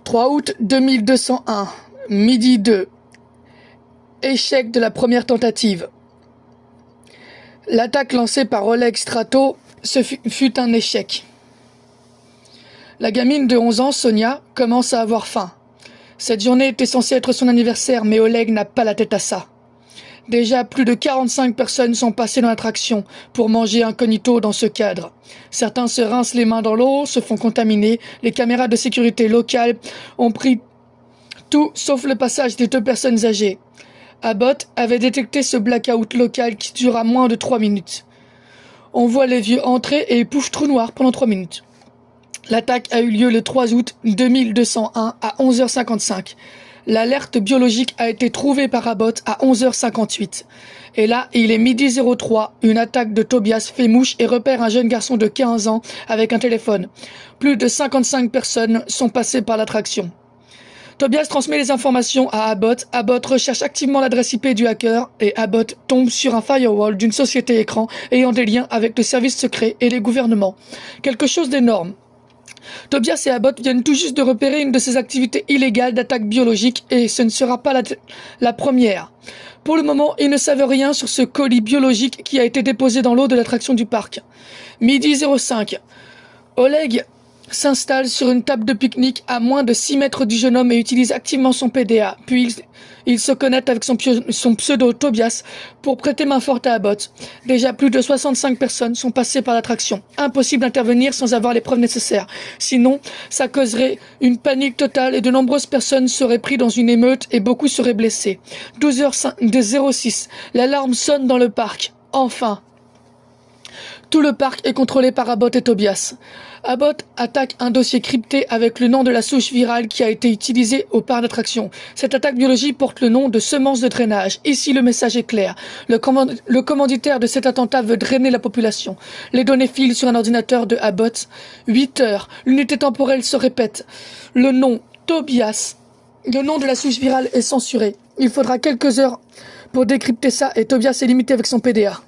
3 août 2201, midi 2. Échec de la première tentative. L'attaque lancée par Oleg Strato fut un échec. La gamine de 11 ans, Sonia, commence à avoir faim. Cette journée était censée être son anniversaire, mais Oleg n'a pas la tête à ça. Déjà, plus de 45 personnes sont passées dans l'attraction pour manger incognito dans ce cadre. Certains se rincent les mains dans l'eau, se font contaminer. Les caméras de sécurité locales ont pris tout sauf le passage des 2 personnes âgées. Abbott avait détecté ce blackout local qui dura moins de 3 minutes. On voit les vieux entrer et pouf trou noir pendant 3 minutes. L'attaque a eu lieu le 3 août 2201 à 11h55. L'alerte biologique a été trouvée par Abbott à 11h58. Et là, il est midi 03, une attaque de Tobias fait mouche et repère un jeune garçon de 15 ans avec un téléphone. Plus de 55 personnes sont passées par l'attraction. Tobias transmet les informations à Abbott. Abbott recherche activement l'adresse IP du hacker et Abbott tombe sur un firewall d'une société écran ayant des liens avec le service secret et les gouvernements. Quelque chose d'énorme. Tobias et Abbott viennent tout juste de repérer une de ces activités illégales d'attaque biologique et ce ne sera pas la première. Pour le moment, ils ne savent rien sur ce colis biologique qui a été déposé dans l'eau de l'attraction du parc. Midi 05. Oleg s'installe sur une table de pique-nique à moins de 6 mètres du jeune homme et utilise activement son PDA. Puis il se connecte avec son pseudo Tobias pour prêter main forte à Abbott. Déjà plus de 65 personnes sont passées par l'attraction. Impossible d'intervenir sans avoir les preuves nécessaires. Sinon, ça causerait une panique totale et de nombreuses personnes seraient prises dans une émeute et beaucoup seraient blessés. 12h06, l'alarme sonne dans le parc. Enfin. Tout le parc est contrôlé par Abbott et Tobias. Abbott attaque un dossier crypté avec le nom de la souche virale qui a été utilisée au parc d'attraction. Cette attaque biologique porte le nom de semence de drainage. Ici, le message est clair. Le commanditaire de cet attentat veut drainer la population. Les données filent sur un ordinateur de Abbott. 8 heures. L'unité temporelle se répète. Le nom Tobias, le nom de la souche virale est censuré. Il faudra quelques heures pour décrypter ça et Tobias est limité avec son PDA.